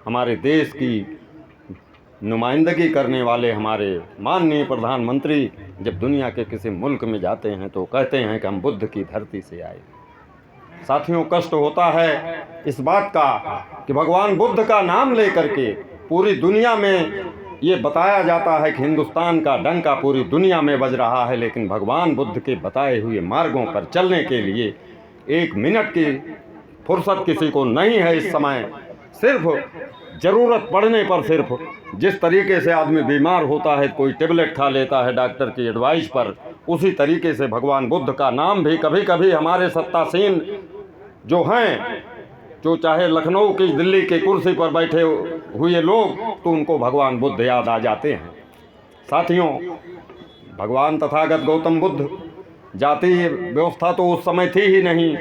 हमारे देश की नुमाइंदगी करने वाले हमारे माननीय प्रधानमंत्री जब दुनिया के किसी मुल्क में जाते हैं तो कहते हैं कि हम बुद्ध की धरती से आए। साथियों, कष्ट होता है इस बात का कि भगवान बुद्ध का नाम लेकर के पूरी दुनिया में ये बताया जाता है कि हिंदुस्तान का डंका पूरी दुनिया में बज रहा है, लेकिन भगवान बुद्ध के बताए हुए मार्गों पर चलने के लिए 1 मिनट की फुर्सत किसी को नहीं है इस समय। सिर्फ ज़रूरत पड़ने पर, सिर्फ जिस तरीके से आदमी बीमार होता है कोई टेबलेट खा लेता है डॉक्टर की एडवाइस पर, उसी तरीके से भगवान बुद्ध का नाम भी कभी कभी हमारे सत्तासीन जो हैं, जो चाहे लखनऊ की दिल्ली के कुर्सी पर बैठे हुए लोग, तो उनको भगवान बुद्ध याद आ जाते हैं। साथियों, भगवान तथागत गौतम बुद्ध, जाति व्यवस्था तो उस समय थी ही नहीं,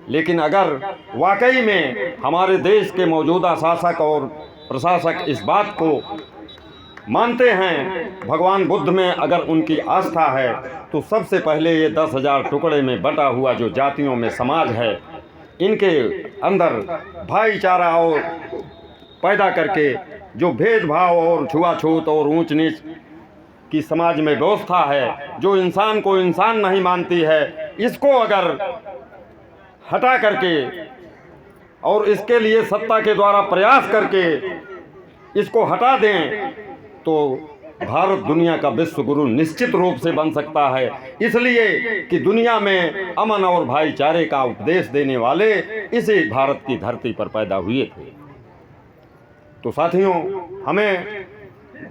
लेकिन अगर वाकई में हमारे देश के मौजूदा शासक और प्रशासक इस बात को मानते हैं, भगवान बुद्ध में अगर उनकी आस्था है, तो सबसे पहले ये 10,000 टुकड़े में बटा हुआ जो जातियों में समाज है, इनके अंदर भाईचारा और पैदा करके जो भेदभाव और छुआछूत और ऊंच नीच की समाज में व्यवस्था है, जो इंसान को इंसान नहीं मानती है, इसको अगर हटा करके और इसके लिए सत्ता के द्वारा प्रयास करके इसको हटा दें, तो भारत दुनिया का विश्व गुरु निश्चित रूप से बन सकता है। इसलिए कि दुनिया में अमन और भाईचारे का उपदेश देने वाले इसी भारत की धरती पर पैदा हुए थे। तो साथियों, हमें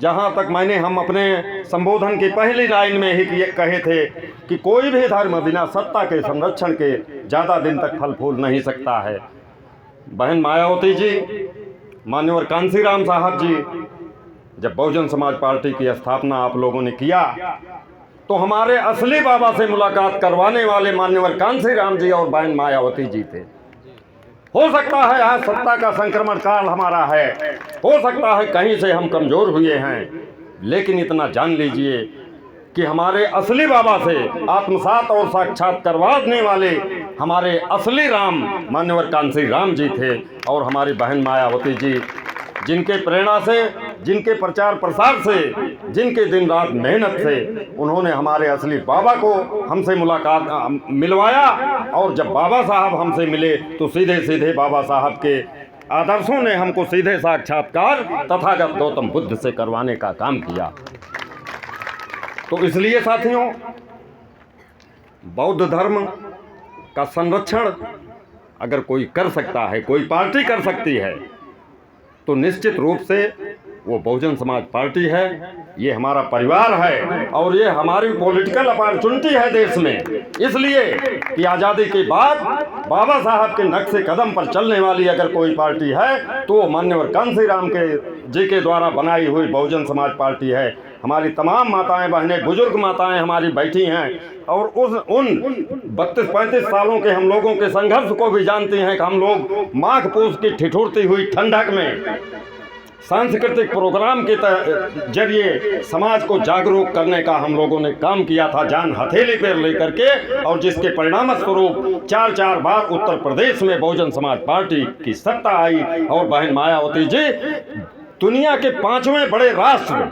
जहाँ तक हम अपने संबोधन की पहली लाइन में ही कहे थे कि कोई भी धर्म बिना सत्ता के संरक्षण के ज़्यादा दिन तक फल फूल नहीं सकता है। बहन मायावती जी, मान्यवर कांसीराम साहब जी, जब बहुजन समाज पार्टी की स्थापना आप लोगों ने किया, तो हमारे असली बाबा से मुलाकात करवाने वाले मान्यवर कांसीराम जी और बहन मायावती जी थे। हो सकता है आज सत्ता का संक्रमण काल हमारा है, हो सकता है कहीं से हम कमज़ोर हुए हैं, लेकिन इतना जान लीजिए कि हमारे असली बाबा से आत्मसात और साक्षात करवाने वाले हमारे असली राम मान्यवर कांसीराम जी थे, और हमारी बहन मायावती जी, जिनके प्रेरणा से, जिनके प्रचार प्रसार से, जिनके दिन रात मेहनत से उन्होंने हमारे असली बाबा को हमसे मिलवाया। और जब बाबा साहब हमसे मिले तो सीधे सीधे बाबा साहब के आदर्शों ने हमको सीधे साक्षात्कार तथागत गौतम बुद्ध से करवाने का काम किया। तो इसलिए साथियों, बौद्ध धर्म का संरक्षण अगर कोई कर सकता है, कोई पार्टी कर सकती है, तो निश्चित रूप से वो बहुजन समाज पार्टी है। ये हमारा परिवार है और ये हमारी पॉलिटिकल अपॉर्चुनिटी है देश में। इसलिए कि आज़ादी के बाद बाबा साहब के नक्शे कदम पर चलने वाली अगर कोई पार्टी है तो मान्यवर कांसीराम जी के द्वारा बनाई हुई बहुजन समाज पार्टी है। हमारी तमाम माताएं बहनें, बुजुर्ग माताएं हमारी बैठी हैं और उन 32-35 सालों के हम लोगों के संघर्ष को भी जानती हैं कि हम लोग माघ पूस की ठिठुरती हुई ठंडक में सांस्कृतिक प्रोग्राम के जरिए समाज को जागरूक करने का हम लोगों ने काम किया था, जान हथेली पर लेकर के, और जिसके परिणाम स्वरूप 4 बार उत्तर प्रदेश में बहुजन समाज पार्टी की सत्ता आई। और बहन मायावती जी दुनिया के 5वें बड़े राष्ट्र,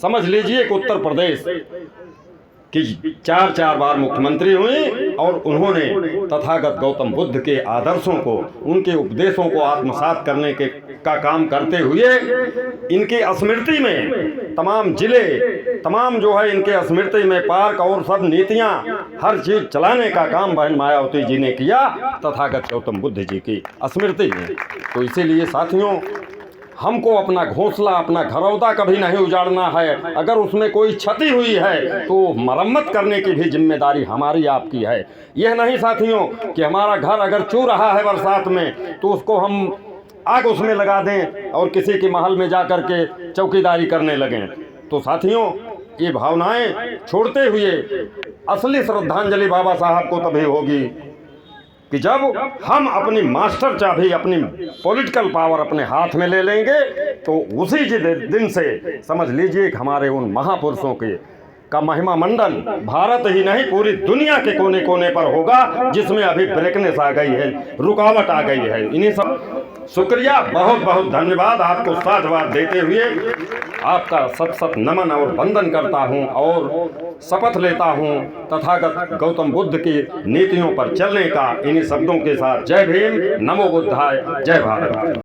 समझ लीजिए कि उत्तर प्रदेश कि 4 बार मुख्यमंत्री हुई, और उन्होंने तथागत गौतम बुद्ध के आदर्शों को, उनके उपदेशों को आत्मसात करने का काम करते हुए इनकी स्मृति में तमाम जिले, तमाम जो है इनके स्मृति में पार्क और सब नीतियां, हर चीज़ चलाने का काम बहन मायावती जी ने किया तथागत गौतम बुद्ध जी की स्मृति में। तो इसीलिए साथियों, हमको अपना घोंसला, अपना घरौदा कभी नहीं उजाड़ना है। अगर उसमें कोई क्षति हुई है तो मरम्मत करने की भी जिम्मेदारी हमारी आपकी है। यह नहीं साथियों कि हमारा घर अगर चू रहा है बरसात में तो उसको हम आग उसमें लगा दें और किसी के महल में जा कर के चौकीदारी करने लगें। तो साथियों, ये भावनाएं छोड़ते हुए असली श्रद्धांजलि बाबा साहब को तभी होगी कि जब हम अपनी मास्टर चाबी, अपनी पॉलिटिकल पावर अपने हाथ में ले लेंगे। तो उसी दिन से समझ लीजिए कि हमारे उन महापुरुषों के का महिमा मंडन भारत ही नहीं पूरी दुनिया के कोने कोने पर होगा, जिसमें अभी ब्रेकनेस आ गई है, रुकावट आ गई है। इन्हीं सब शुक्रिया, बहुत बहुत धन्यवाद। आपको साधुवाद देते हुए आपका सत सत नमन और वंदन करता हूं और शपथ लेता हूं तथागत गौतम बुद्ध की नीतियों पर चलने का। इन्हीं शब्दों के साथ जय भीम, नमो बुद्धाय, जय भारत।